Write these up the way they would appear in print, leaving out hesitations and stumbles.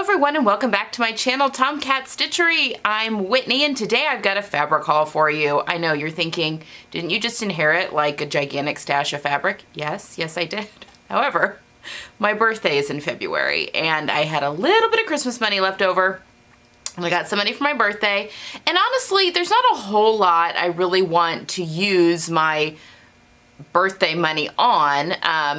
everyone and welcome back to my channel, Tomcat Stitchery. I'm Whitney and today I've got a fabric haul for you. I know you're thinking, didn't you just inherit like a gigantic stash of fabric? Yes, I did. However, my birthday is in February and I had a little bit of Christmas money left over. And I got some money for my birthday. And honestly, there's not a whole lot I really want to use my birthday money on.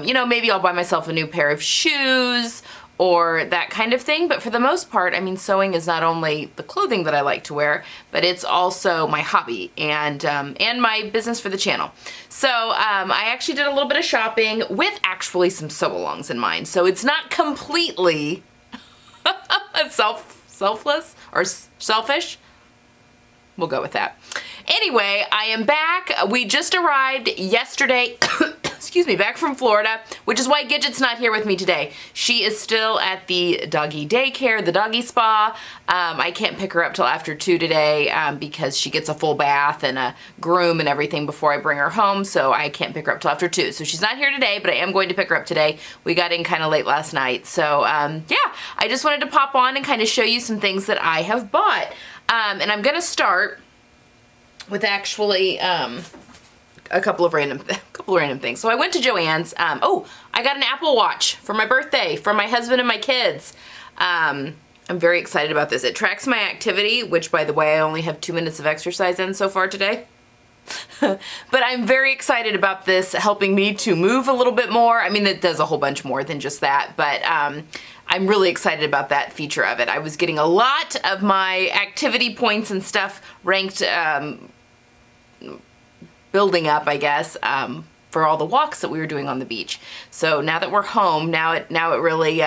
You know, maybe I'll buy myself a new pair of shoes or that kind of thing, but for the most part, I mean, sewing is not only the clothing that I like to wear, but it's also my hobby and my business for the channel. So I actually did a little bit of shopping with actually some sew-alongs in mind, so it's not completely selfless or selfish. We'll go with that. Anyway, I am back. We just arrived yesterday. Excuse me, back from Florida, which is why Gidget's not here with me today. She is still at the doggy daycare, the doggy spa. I can't pick her up till after 2 today because she gets a full bath and a groom and everything before I bring her home, so I can't pick her up till after 2. So she's not here today, but I am going to pick her up today. We got in kind of late last night, so yeah, I just wanted to pop on and kind of show you some things that I have bought. And I'm going to start with actually a couple of random things. So I went to Joann's. Oh, I got an Apple Watch for my birthday from my husband and my kids. I'm very excited about this. It tracks my activity, which by the way, I only have 2 minutes of exercise in so far today. But I'm very excited about this helping me to move a little bit more. I mean, it does a whole bunch more than just that, but I'm really excited about that feature of it. I was getting a lot of my activity points and stuff ranked, building up, I guess, for all the walks that we were doing on the beach. So now that we're home, now it really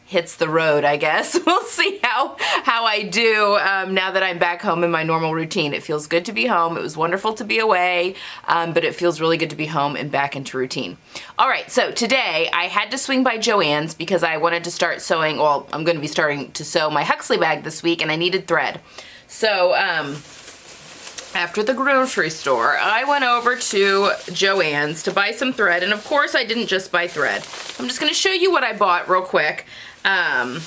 hits the road, I guess. We'll see how I do now that I'm back home in my normal routine. It feels good to be home. It was wonderful to be away, but it feels really good to be home and back into routine. All right, so today I had to swing by Joann's because I wanted to start sewing. Well, I'm going to be starting to sew my Huxley bag this week, and I needed thread. So after the grocery store, I went over to Joann's to buy some thread, and of course I didn't just buy thread. I'm just going to show you what I bought real quick. I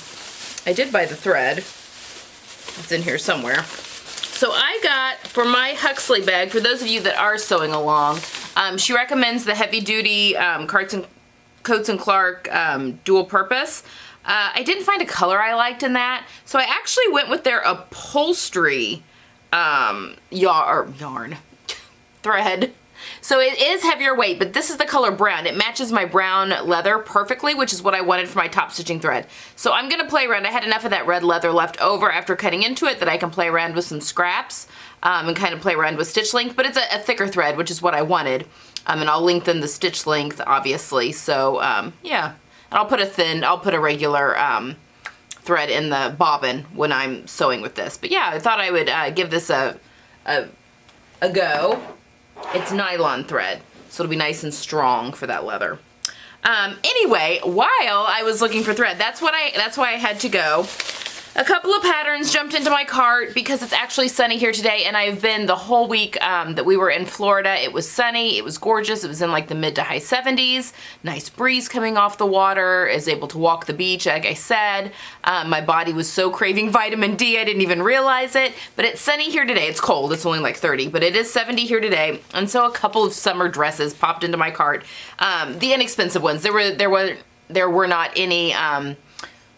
did buy the thread. It's in here somewhere. So I got, for my Huxley bag, for those of you that are sewing along, she recommends the heavy duty Coats and Clark dual purpose. I didn't find a color I liked in that, so I actually went with their upholstery yarn thread. So it is heavier weight, but this is the color brown. It matches my brown leather perfectly, which is what I wanted for my top stitching thread. So I'm going to play around. I had enough of that red leather left over after cutting into it that I can play around with some scraps and kind of play around with stitch length, but it's a thicker thread, which is what I wanted. And I'll lengthen the stitch length, obviously. So yeah, and I'll put a regular thread in the bobbin when I'm sewing with this. But yeah, I thought I would give this a go. It's nylon thread, so it'll be nice and strong for that leather. Anyway, while I was looking for thread, that's why I had to go. A couple of patterns jumped into my cart because it's actually sunny here today, and I've been the whole week that we were in Florida. It was sunny, it was gorgeous, it was in like the mid to high 70s, nice breeze coming off the water, I was able to walk the beach like I said. My body was so craving vitamin D I didn't even realize it, but it's sunny here today. It's cold, it's only like 30, but it is 70 here today, and so a couple of summer dresses popped into my cart. The inexpensive ones, there were not any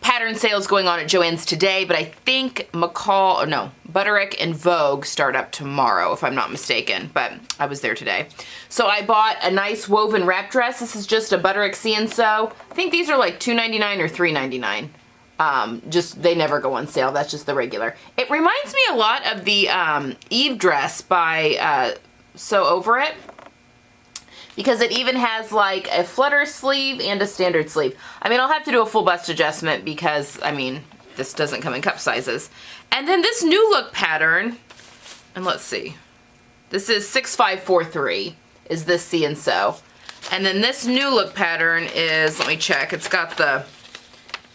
pattern sales going on at Joann's today, but I think Butterick and Vogue start up tomorrow, if I'm not mistaken, but I was there today. So I bought a nice woven wrap dress. This is just a Butterick See and Sew. I think these are like $2.99 or $3.99. Just, they never go on sale. That's just the regular. It reminds me a lot of the Eve dress by Sew Over It, because it even has like a flutter sleeve and a standard sleeve. I mean, I'll have to do a full bust adjustment because, I mean, this doesn't come in cup sizes. And then this new look pattern, and let's see, this is 6543, is this See and Sew. And then this new look pattern is, let me check, it's got the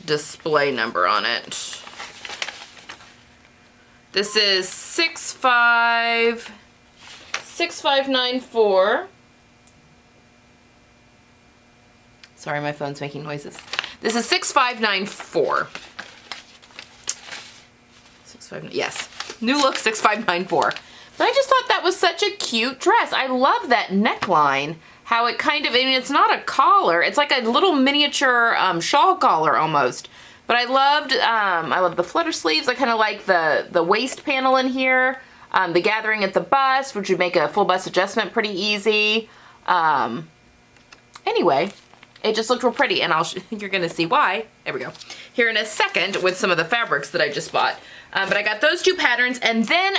display number on it. This is 6594. Sorry, my phone's making noises. This is 6594. Yes, new look 6594. But I just thought that was such a cute dress. I love that neckline. How it kind of, I mean, it's not a collar. It's like a little miniature shawl collar almost. But I love the flutter sleeves. I kind of like the waist panel in here. The gathering at the bust, which would make a full bust adjustment pretty easy. Anyway, it just looked real pretty, and you're gonna see why. There we go. Here in a second with some of the fabrics that I just bought. But I got those two patterns, and then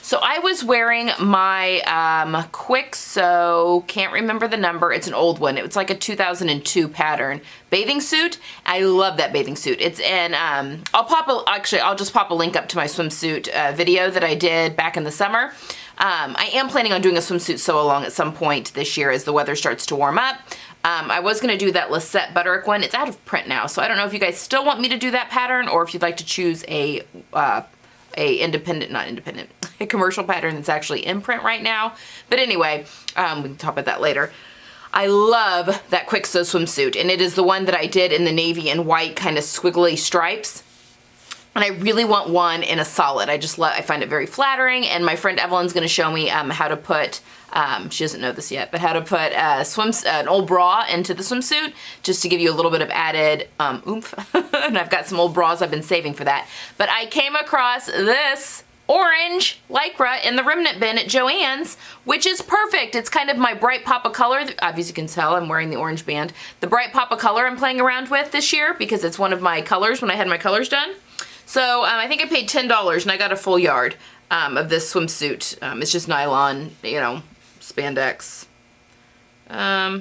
so I was wearing my Quick Sew, can't remember the number, it's an old one. It was like a 2002 pattern bathing suit. I love that bathing suit. It's in, I'll just pop a link up to my swimsuit video that I did back in the summer. I am planning on doing a swimsuit sew-along at some point this year as the weather starts to warm up. I was going to do that Lisette Butterick one. It's out of print now, so I don't know if you guys still want me to do that pattern or if you'd like to choose a commercial pattern that's actually in print right now. But anyway, we can talk about that later. I love that Quick Sew swimsuit, and it is the one that I did in the navy and white kind of squiggly stripes. And I really want one in a solid. I find it very flattering, and my friend Evelyn's going to show me how to put, she doesn't know this yet, but how to put an old bra into the swimsuit, just to give you a little bit of added oomph. And I've got some old bras I've been saving for that. But I came across this orange Lycra in the remnant bin at Joann's, which is perfect. It's kind of my bright pop of color. Obviously you can tell I'm wearing the orange band. The bright pop of color I'm playing around with this year because it's one of my colors when I had my colors done. So I think I paid $10 and I got a full yard of this swimsuit. It's just nylon, you know, spandex. I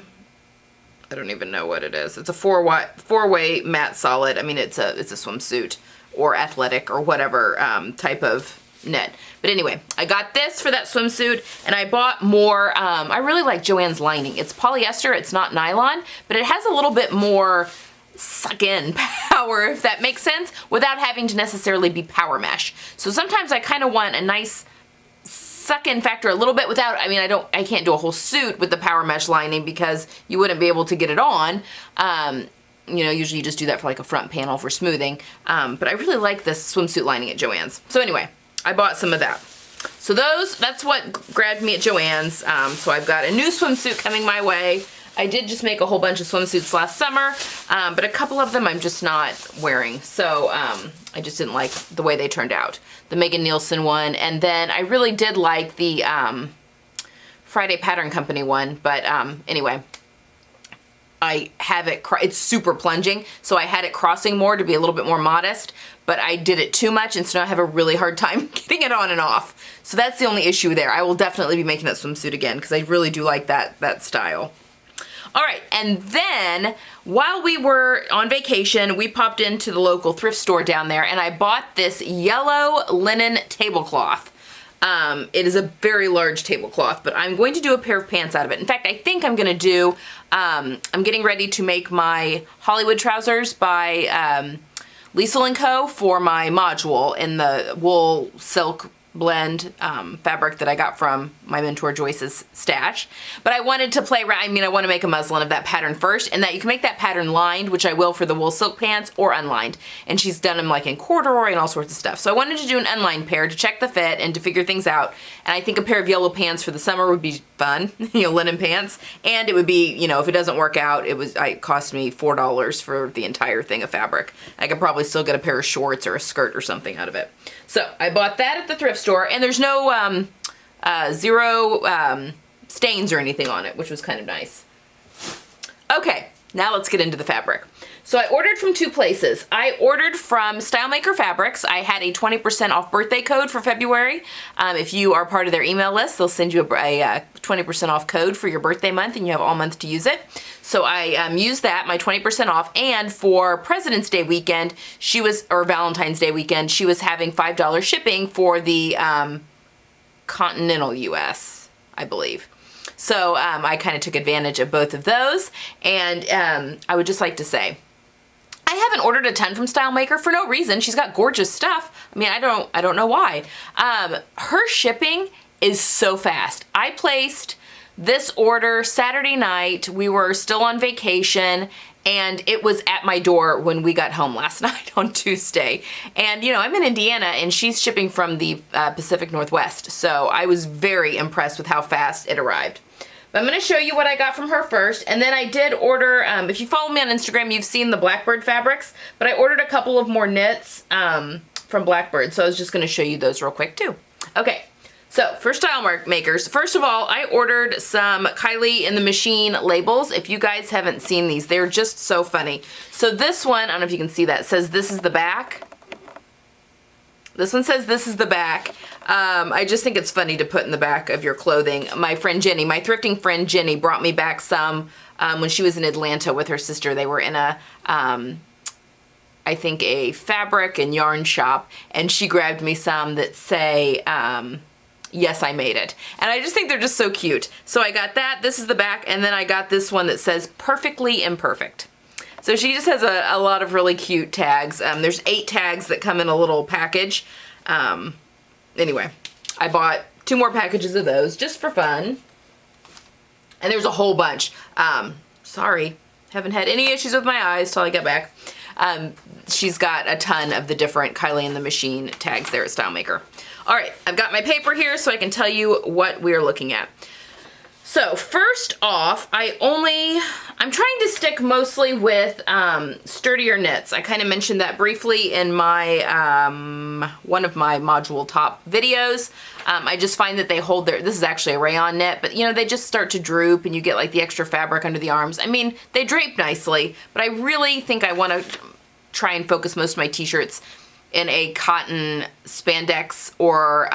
don't even know what it is. It's a four-way matte solid. I mean, it's a swimsuit or athletic or whatever type of knit. But anyway, I got this for that swimsuit, and I bought more. I really like Joann's lining. It's polyester. It's not nylon, but it has a little bit more suck-in power, if that makes sense, without having to necessarily be power mesh. So sometimes I kind of want a nice suck-in factor a little bit without, I mean, I can't do a whole suit with the power mesh lining because you wouldn't be able to get it on. You know, usually you just do that for like a front panel for smoothing. But I really like this swimsuit lining at Joann's. So anyway, I bought some of that. So that's what grabbed me at Joann's. So I've got a new swimsuit coming my way. I did just make a whole bunch of swimsuits last summer, but a couple of them I'm just not wearing. So I just didn't like the way they turned out. The Megan Nielsen one, and then I really did like the Friday Pattern Company one, but anyway, I have it, it's super plunging, so I had it crossing more to be a little bit more modest, but I did it too much, and so now I have a really hard time getting it on and off. So that's the only issue there. I will definitely be making that swimsuit again, because I really do like that style. All right, and then while we were on vacation, we popped into the local thrift store down there, and I bought this yellow linen tablecloth. It is a very large tablecloth, but I'm going to do a pair of pants out of it. In fact, I think I'm gonna do, I'm getting ready to make my Hollywood trousers by Liesl & Co. for my module in the wool silk blend fabric that I got from my mentor Joyce's stash. But I wanted to play around, I mean, I want to make a muslin of that pattern first, and that you can make that pattern lined, which I will for the wool silk pants, or unlined. And she's done them like in corduroy and all sorts of stuff. So I wanted to do an unlined pair to check the fit and to figure things out. And I think a pair of yellow pants for the summer would be fun, you know, linen pants. And it would be, you know, if it doesn't work out, it cost me $4 for the entire thing of fabric. I could probably still get a pair of shorts or a skirt or something out of it. So I bought that at the thrift store, and there's no zero stains or anything on it, which was kind of nice. Okay, now let's get into the fabric. So I ordered from two places. I ordered from Stylemaker Fabrics. I had a 20% off birthday code for February. If you are part of their email list, they'll send you a 20% off code for your birthday month, and you have all month to use it. So I used that, my 20% off, and for President's Day weekend, or Valentine's Day weekend, she was having $5 shipping for the continental US, I believe. So I kind of took advantage of both of those, and I would just like to say, I haven't ordered a ton from Stylemaker for no reason. She's got gorgeous stuff. I mean, I don't know why. Her shipping is so fast. I placed this order Saturday night. We were still on vacation, and it was at my door when we got home last night on Tuesday. And, you know, I'm in Indiana, and she's shipping from the Pacific Northwest, so I was very impressed with how fast it arrived. But I'm going to show you what I got from her first, and then I did order, if you follow me on Instagram, you've seen the Blackbird Fabrics, but I ordered a couple of more knits from Blackbird, so I was just going to show you those real quick too. Okay. So, for Stylemakers, first of all, I ordered some Kylie in the Machine labels. If you guys haven't seen these, they're just so funny. So this one, I don't know if you can see that, says this is the back. This one says this is the back. I just think it's funny to put in the back of your clothing. My friend Jenny, my thrifting friend Jenny, brought me back some when she was in Atlanta with her sister. They were in a... I think a fabric and yarn shop, and she grabbed me some that say, yes, I made it. And I just think they're just so cute. So I got that, this is the back, and then I got this one that says perfectly imperfect. So she just has a lot of really cute tags. There's 8 tags that come in a little package. Anyway, I bought 2 more packages of those just for fun. And there's a whole bunch. Sorry, haven't had any issues with my eyes till I get back. She's got a ton of the different Kylie in the Machine tags there at Stylemaker. All right, I've got my paper here so I can tell you what we're looking at. So first off, I'm trying to stick mostly with sturdier knits. I kind of mentioned that briefly in my one of my module top videos. I just find that they hold this is actually a rayon knit, but you know, they just start to droop and you get like the extra fabric under the arms. I mean, they drape nicely, but I really think I want to try and focus most of my t-shirts in a cotton spandex, or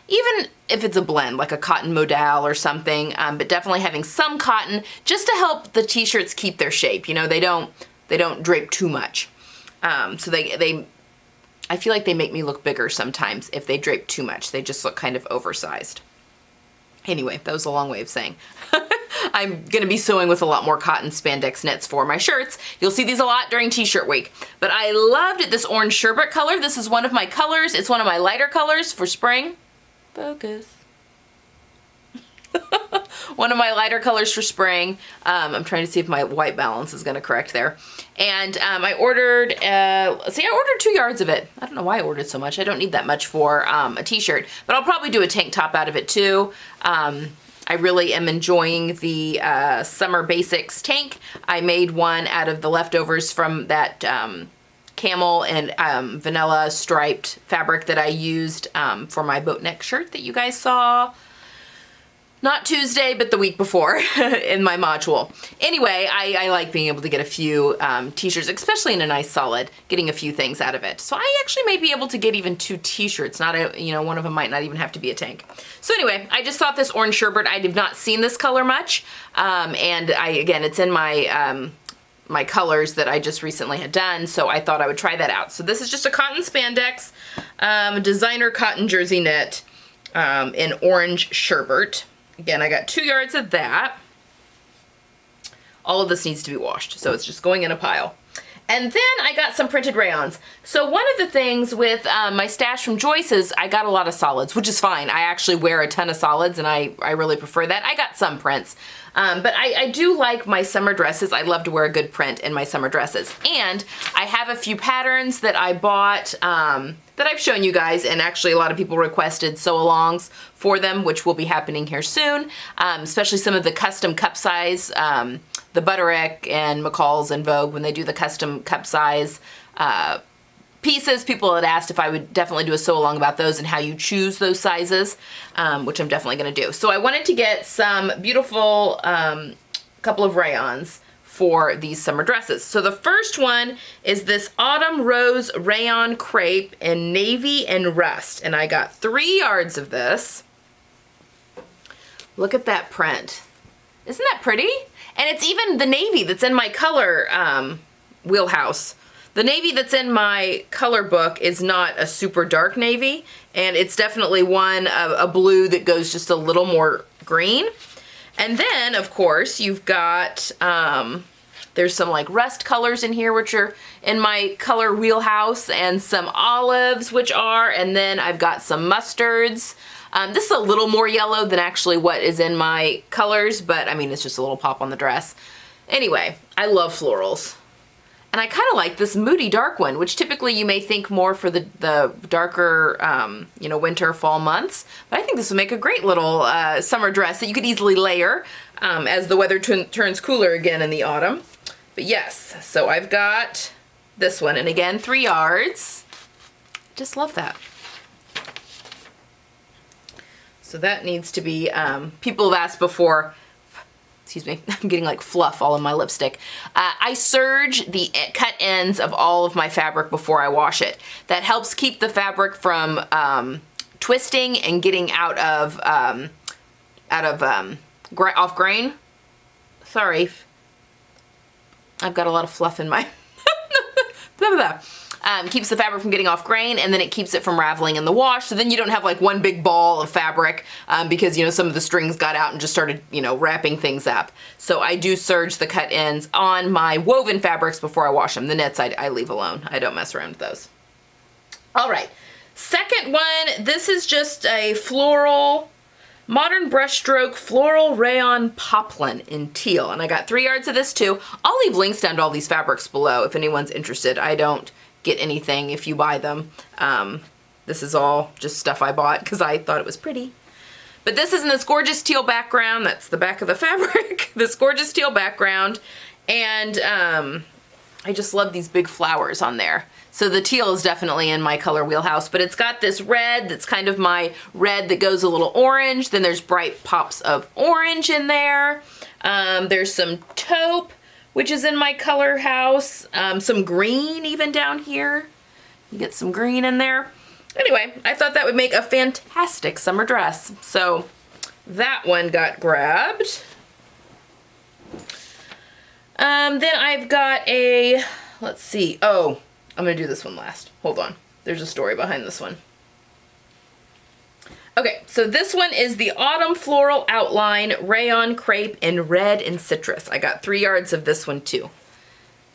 even if it's a blend, like a cotton modal or something, but definitely having some cotton just to help the t-shirts keep their shape. You know, they don't drape too much. So I feel like they make me look bigger sometimes if they drape too much. They just look kind of oversized. Anyway, that was a long way of saying. I'm going to be sewing with a lot more cotton spandex knits for my shirts. You'll see these a lot during t-shirt week. But I loved it, this orange sherbet color. This is one of my colors. It's one of my lighter colors for spring. Focus. One of my lighter colors for spring. I'm trying to see if my white balance is going to correct there. And I ordered, I ordered 2 yards of it. I don't know why I ordered so much. I don't need that much for a t-shirt, but I'll probably do a tank top out of it too. I really am enjoying the Summer Basics tank. I made one out of the leftovers from that camel and vanilla striped fabric that I used for my boat neck shirt that you guys saw. Not Tuesday, but the week before in my module. Anyway, I like being able to get a few t-shirts, especially in a nice solid, getting a few things out of it. So I actually may be able to get even 2 t-shirts. One of them might not even have to be a tank. So anyway, I just thought this orange sherbet, I have not seen this color much. And again, it's in my my colors that I just recently had done, so I thought I would try that out. So this is just a cotton spandex, designer cotton jersey knit in orange sherbet. Again, I got 2 yards of that. All of this needs to be washed, so it's just going in a pile. And then I got some printed rayons. So one of the things with my stash from Joyce's, I got a lot of solids, which is fine. I actually wear a ton of solids, and I really prefer that. I got some prints. But I do like my summer dresses. I love to wear a good print in my summer dresses. And I have a few patterns that I bought that I've shown you guys, and actually a lot of people requested sew-alongs for them, which will be happening here soon, especially some of the custom cup size, the Butterick and McCall's and Vogue, when they do the custom cup size pieces. People had asked if I would definitely do a sew-along about those and how you choose those sizes, which I'm definitely going to do. So I wanted to get some beautiful couple of rayons for these summer dresses. So the first one is this Autumn Rose Rayon Crepe in navy and rust, and I got 3 yards of this. Look at that print. Isn't that pretty? And it's even the navy that's in my color wheelhouse. The navy that's in my color book is not a super dark navy, and it's definitely a blue that goes just a little more green. And then, of course, you've got, there's some like rust colors in here, which are in my color wheelhouse, and some olives, which are, and then I've got some mustards. This is a little more yellow than actually what is in my colors, but I mean, it's just a little pop on the dress. Anyway, I love florals. And I kind of like this moody dark one, which typically you may think more for the darker, you know, winter, fall months. But I think this would make a great little summer dress that you could easily layer as the weather turns cooler again in the autumn. But yes, so I've got this one, and again, 3 yards. Just love that. So that needs to be, people have asked before, excuse me, I'm getting like fluff all in my lipstick. I serge the cut ends of all of my fabric before I wash it. That helps keep the fabric from twisting and getting off grain. Sorry, I've got a lot of fluff in my, blah, blah, blah. Keeps the fabric from getting off grain, and then it keeps it from raveling in the wash, so then you don't have like one big ball of fabric because, you know, some of the strings got out and just started, you know, wrapping things up. So I do serge the cut ends on my woven fabrics before I wash them. The knits I leave alone. I don't mess around with those. All right, second one, this is just a floral, modern brushstroke floral rayon poplin in teal, and I got 3 yards of this too. I'll leave links down to all these fabrics below if anyone's interested. I don't get anything if you buy them. This is all just stuff I bought because I thought it was pretty. But this is in this gorgeous teal background. That's the back of the fabric. This gorgeous teal background. And I just love these big flowers on there. So the teal is definitely in my color wheelhouse, but it's got this red that's kind of my red that goes a little orange. Then there's bright pops of orange in there. There's some taupe, which is in my color house. Some green even down here. You get some green in there. Anyway, I thought that would make a fantastic summer dress. So that one got grabbed. Then I've got a, let's see. Oh, I'm gonna do this one last. Hold on. There's a story behind this one. Okay, so this one is the Autumn Floral Outline Rayon Crepe in red and citrus. I got 3 yards of this one too.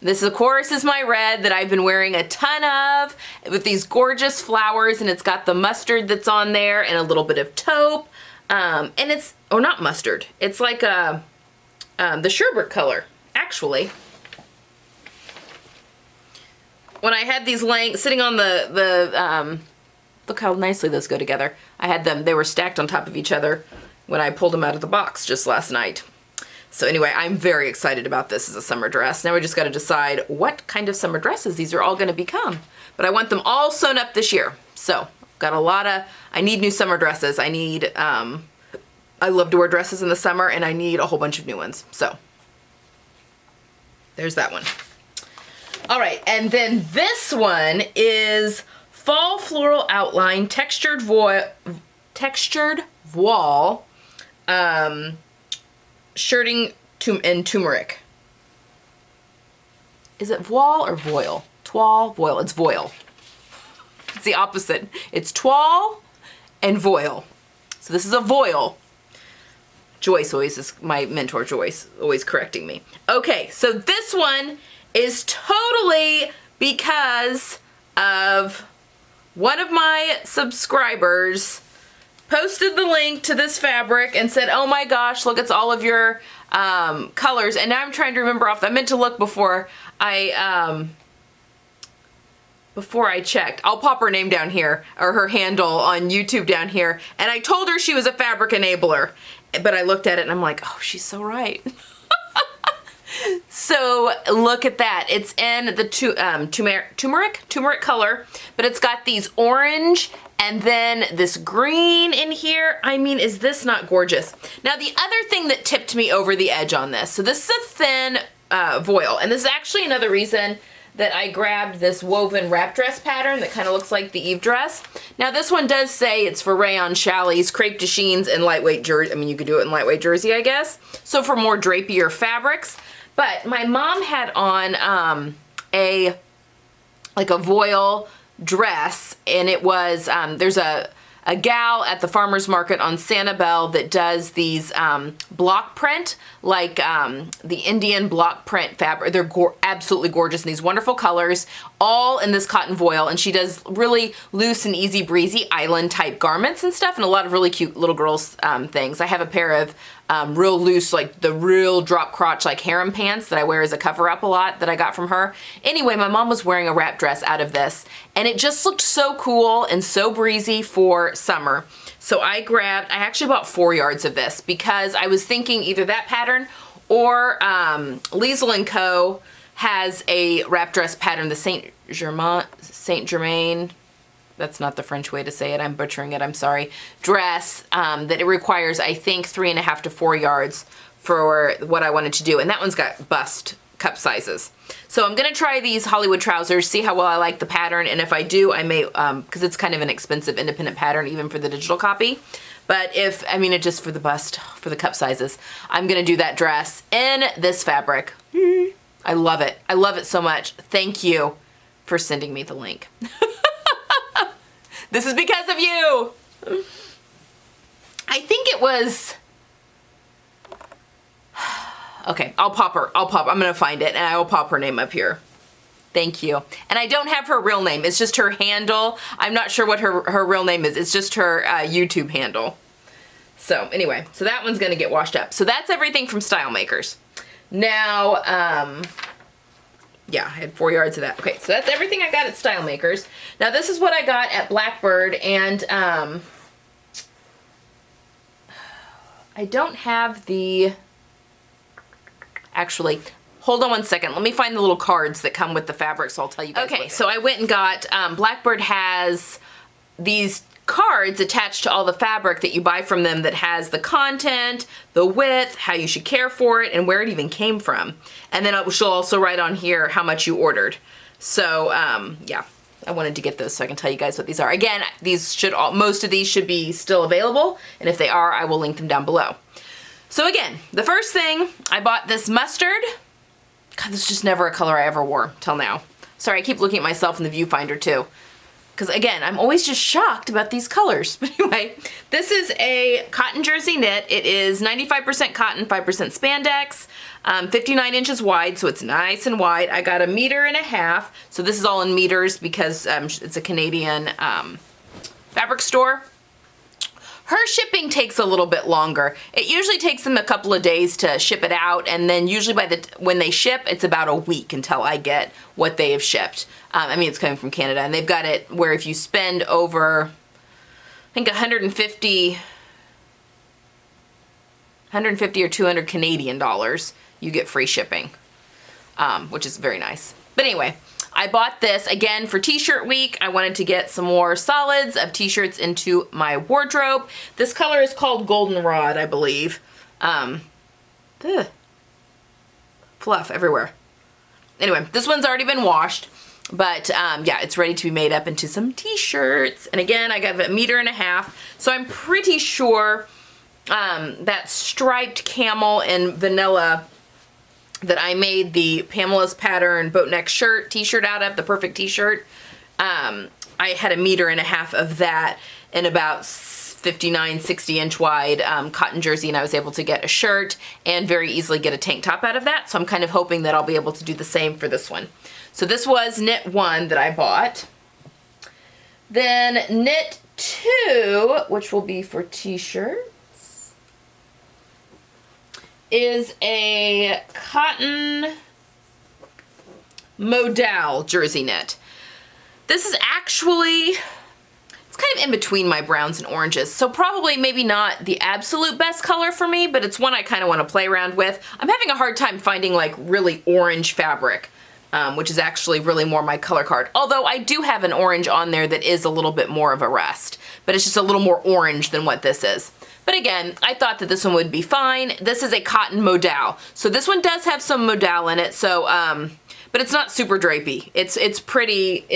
This, of course, is my red that I've been wearing a ton of with these gorgeous flowers, and it's got the mustard that's on there and a little bit of taupe. And it's, or not mustard, it's like the sherbet color, actually. When I had these sitting on the look how nicely those go together. I had them, they were stacked on top of each other when I pulled them out of the box just last night. So anyway, I'm very excited about this as a summer dress. Now we just got to decide what kind of summer dresses these are all going to become. But I want them all sewn up this year. So got a lot of, I need new summer dresses. I need, I love to wear dresses in the summer, and I need a whole bunch of new ones. So there's that one. All right, and then this one is Fall Floral Outline Textured Voile Shirting in Turmeric. Is it voile or voile? Toile, voile. It's voile. It's the opposite. It's toile and voile. So this is a voile. Joyce always is my mentor, Joyce, always correcting me. Okay, so this one is totally because of one of my subscribers posted the link to this fabric and said, oh my gosh, look, it's all of your colors. And now I'm trying to remember I meant to look before I checked. I'll pop her name down here, or her handle on YouTube down here. And I told her she was a fabric enabler, but I looked at it and I'm like, oh, she's so right. So look at that. It's in the turmeric color, but it's got these orange and then this green in here. I mean, is this not gorgeous? Now the other thing that tipped me over the edge on this, so this is a thin voile, and this is actually another reason that I grabbed this woven wrap dress pattern that kind of looks like the Eve dress. Now this one does say it's for rayon chalets, crepe de chines, and lightweight jersey. I mean, you could do it in lightweight jersey, I guess. So for more drapier fabrics. But my mom had on a voile dress, and it was, there's a a gal at the farmer's market on Sanibel that does these block print, like the Indian block print fabric. They're absolutely gorgeous in these wonderful colors, all in this cotton voile, and she does really loose and easy breezy island type garments and stuff, and a lot of really cute little girls things. I have a pair of real loose, like the real drop crotch, like harem pants that I wear as a cover up a lot that I got from her. Anyway, my mom was wearing a wrap dress out of this, and it just looked so cool and so breezy for summer. So I actually bought 4 yards of this because I was thinking either that pattern or Liesl & Co. has a wrap dress pattern, the Saint Germain, that's not the French way to say it, I'm butchering it, I'm sorry, dress that it requires, I think, 3.5 to 4 yards for what I wanted to do. And that one's got bust cup sizes. So I'm gonna try these Hollywood trousers, see how well I like the pattern, and if I do, I may, because it's kind of an expensive independent pattern even for the digital copy. But if, I mean, it just for the bust, for the cup sizes, I'm gonna do that dress in this fabric. I love it. I love it so much. Thank you for sending me the link. This is because of you. I think it was, okay, I'm gonna find it and I will pop her name up here. Thank you. And I don't have her real name. It's just her handle. I'm not sure what her real name is. It's just her YouTube handle. So anyway, so that one's gonna get washed up. So that's everything from Stylemakers. Now, yeah, I had 4 yards of that. Okay, so that's everything I got at Stylemakers. Now this is what I got at Blackbird, and I don't have the, actually, hold on one second. Let me find the little cards that come with the fabric, so I'll tell you guys. Okay, so I went and got, Blackbird has these cards attached to all the fabric that you buy from them that has the content, the width, how you should care for it, and where it even came from. And then she'll also write on here how much you ordered. So yeah, I wanted to get those so I can tell you guys what these are. Again, most of these should be still available, and if they are, I will link them down below. So again, the first thing, I bought this mustard. God, this is just never a color I ever wore till now. Sorry, I keep looking at myself in the viewfinder too. Because again, I'm always just shocked about these colors. But anyway, this is a cotton jersey knit. It is 95% cotton, 5% spandex, 59 inches wide, so it's nice and wide. I got 1.5 meters. So this is all in meters because it's a Canadian fabric store. Her shipping takes a little bit longer. It usually takes them a couple of days to ship it out, and then usually when they ship, it's about a week until I get what they have shipped. I mean, it's coming from Canada, and they've got it where if you spend over, I think 150 or 200 Canadian dollars, you get free shipping, which is very nice. But anyway, I bought this again for t-shirt week. I wanted to get some more solids of t-shirts into my wardrobe. This color is called Goldenrod, I believe. Fluff everywhere. Anyway, this one's already been washed, but yeah, it's ready to be made up into some t-shirts. And again, I got 1.5 meters, so I'm pretty sure that striped camel and vanilla that I made the Pamela's pattern boat neck shirt t-shirt out of, the perfect t-shirt. I had 1.5 meters of that in about 59, 60 inch wide cotton jersey, and I was able to get a shirt and very easily get a tank top out of that. So I'm kind of hoping that I'll be able to do the same for this one. So this was knit 1 that I bought. Then knit 2, which will be for t-shirt, is a cotton modal jersey knit. This is actually, it's kind of in between my browns and oranges, so probably maybe not the absolute best color for me, but it's one I kind of want to play around with. I'm having a hard time finding like really orange fabric, which is actually really more my color card. Although I do have an orange on there that is a little bit more of a rust, but it's just a little more orange than what this is. But again, I thought that this one would be fine. This is a cotton modal. So this one does have some modal in it, so, but it's not super drapey. It's pretty,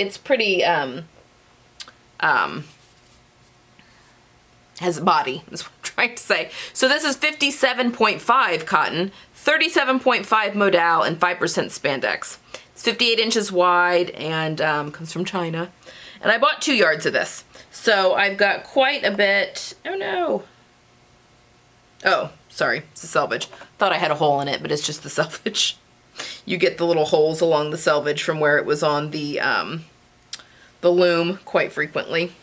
has a body, is what I'm trying to say. So this is 57.5 cotton, 37.5 modal, and 5% spandex. It's 58 inches wide and comes from China. And I bought 2 yards of this. So I've got quite a bit. Oh no. Oh, sorry, it's the selvage. Thought I had a hole in it, but it's just the selvage. You get the little holes along the selvage from where it was on the loom quite frequently.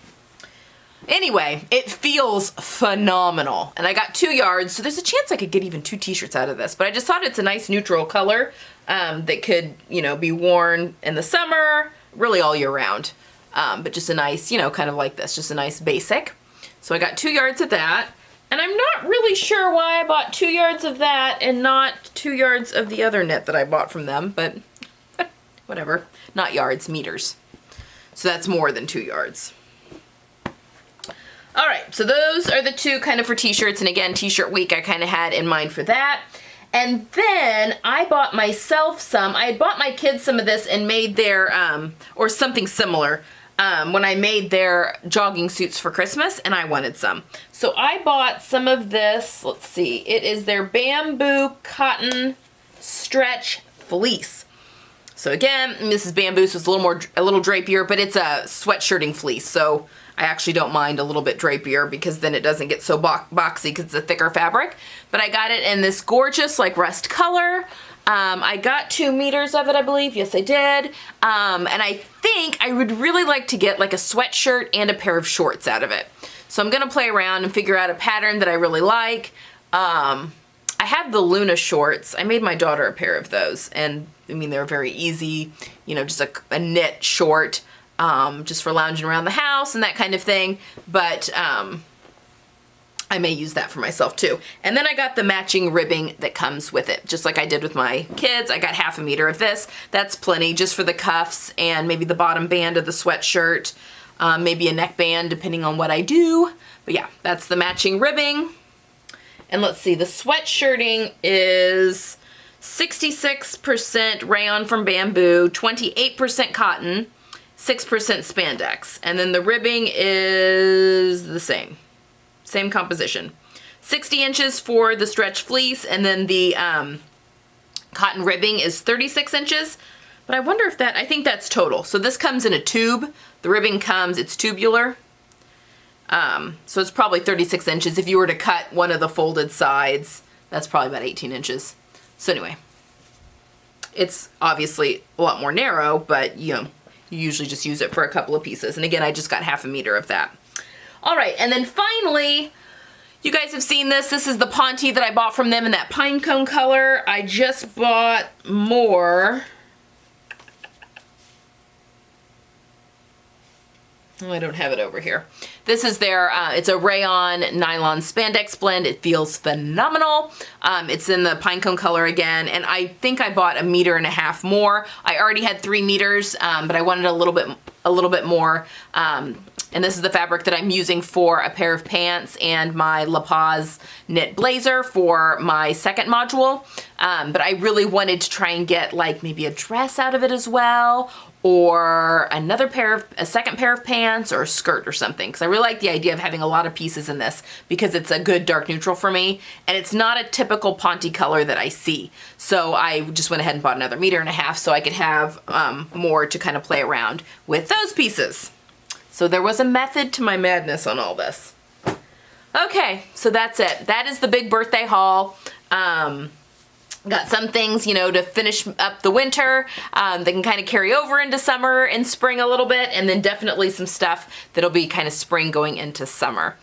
Anyway, it feels phenomenal. And I got 2 yards, so there's a chance I could get even 2 t-shirts out of this. But I just thought it's a nice neutral color that could, you know, be worn in the summer, really all year round. But just a nice, you know, kind of like this, just a nice basic. So I got 2 yards of that. And I'm not really sure why I bought 2 yards of that and not 2 yards of the other knit that I bought from them, but whatever. Not yards, meters. So that's more than 2 yards. All right, so those are the 2 kind of for t-shirts, and again, t-shirt week I kind of had in mind for that. And then I bought myself some. I had bought my kids some of this and made their, or something similar, when I made their jogging suits for Christmas, and I wanted some. So I bought some of this, let's see, it is their bamboo cotton stretch fleece. So again, this is bamboo, so it's a little drapier, but it's a sweatshirting fleece, so I actually don't mind a little bit drapier because then it doesn't get so boxy because it's a thicker fabric. But I got it in this gorgeous like rust color. I got 2 meters of it, I believe. Yes, I did. And I think I would really like to get like a sweatshirt and a pair of shorts out of it. So I'm gonna play around and figure out a pattern that I really like. I have the Luna shorts. I made my daughter a pair of those, and I mean, they're very easy, you know, just a knit short, just for lounging around the house and that kind of thing. But I may use that for myself too. And then I got the matching ribbing that comes with it, just like I did with my kids. I got 1/2 meter of this. That's plenty just for the cuffs and maybe the bottom band of the sweatshirt, maybe a neckband depending on what I do. But yeah, that's the matching ribbing. And let's see, the sweatshirting is 66% rayon from bamboo, 28% cotton, 6% spandex. And then the ribbing is the same composition. 60 inches for the stretch fleece, and then the cotton ribbing is 36 inches. But I wonder if I think that's total. So this comes in a tube. The ribbing it's tubular. So it's probably 36 inches. If you were to cut one of the folded sides, that's probably about 18 inches. So anyway, it's obviously a lot more narrow, but you know, you usually just use it for a couple of pieces. And again, I just got 1/2 meter of that. All right, and then finally, you guys have seen this. This is the Ponte that I bought from them in that pine cone color. I just bought more. Oh, I don't have it over here. This is their, it's a Rayon Nylon Spandex blend. It feels phenomenal. It's in the pine cone color again, and I think I bought 1.5 meters more. I already had 3 meters, but I wanted a little bit more. And this is the fabric that I'm using for a pair of pants and my La Paz knit blazer for my second module. But I really wanted to try and get like maybe a dress out of it as well, or a second pair of pants or a skirt or something. Because I really like the idea of having a lot of pieces in this because it's a good dark neutral for me. And it's not a typical Ponte color that I see. So I just went ahead and bought another 1.5 meters so I could have more to kind of play around with those pieces. So there was a method to my madness on all this. Okay, so that's it. That is the big birthday haul. Got some things, you know, to finish up the winter. They can kind of carry over into summer and spring a little bit, and then definitely some stuff that'll be kind of spring going into summer.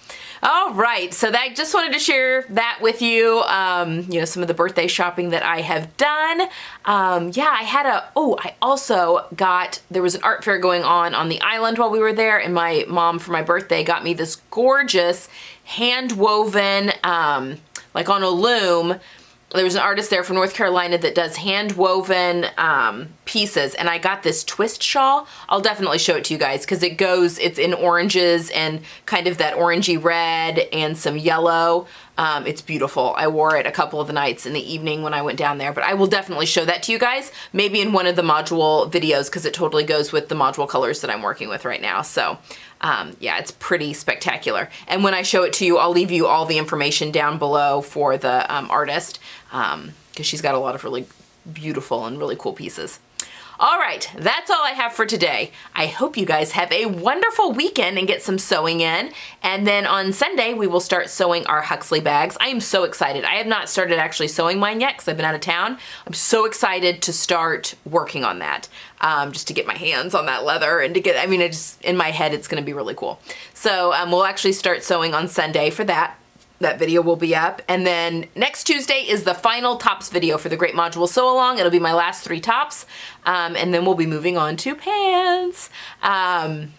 All right, so I just wanted to share that with you, you know, some of the birthday shopping that I have done. Yeah, I also got, there was an art fair going on the island while we were there, and my mom for my birthday got me this gorgeous hand-woven, like on a loom. There was an artist there from North Carolina that does hand-woven pieces, and I got this twist shawl. I'll definitely show it to you guys because it's in oranges and kind of that orangey red and some yellow. It's beautiful. I wore it a couple of the nights in the evening when I went down there, but I will definitely show that to you guys, maybe in one of the module videos because it totally goes with the module colors that I'm working with right now. So yeah, it's pretty spectacular. And when I show it to you, I'll leave you all the information down below for the artist because she's got a lot of really beautiful and really cool pieces. All right, that's all I have for today. I hope you guys have a wonderful weekend and get some sewing in. And then on Sunday, we will start sewing our Huxley bags. I am so excited. I have not started actually sewing mine yet because I've been out of town. I'm so excited to start working on that. Just to get my hands on that leather and to get, I mean, in my head, it's gonna be really cool. So we'll actually start sewing on Sunday for that. That video will be up. And then next Tuesday is the final tops video for the Great Module Sew Along. It'll be my last 3 tops. And then we'll be moving on to pants. So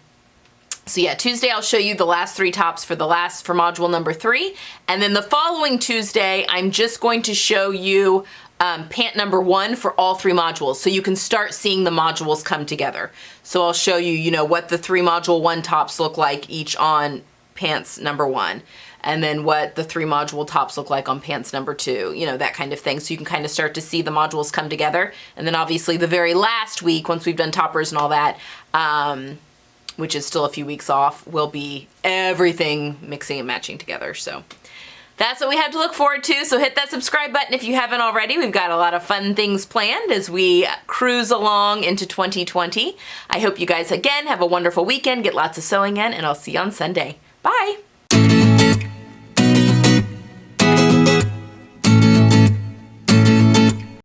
yeah, Tuesday I'll show you the last 3 tops for module number 3. And then the following Tuesday, I'm just going to show you pant number 1 for all 3 modules. So you can start seeing the modules come together. So I'll show you, you know, what the 3 module 1 tops look like each on pants number 1. And then what the 3 module tops look like on pants number 2, you know, that kind of thing. So you can kind of start to see the modules come together. And then obviously the very last week, once we've done toppers and all that, which is still a few weeks off, will be everything mixing and matching together. So that's what we have to look forward to. So hit that subscribe button if you haven't already. We've got a lot of fun things planned as we cruise along into 2020. I hope you guys, again, have a wonderful weekend, get lots of sewing in, and I'll see you on Sunday. Bye.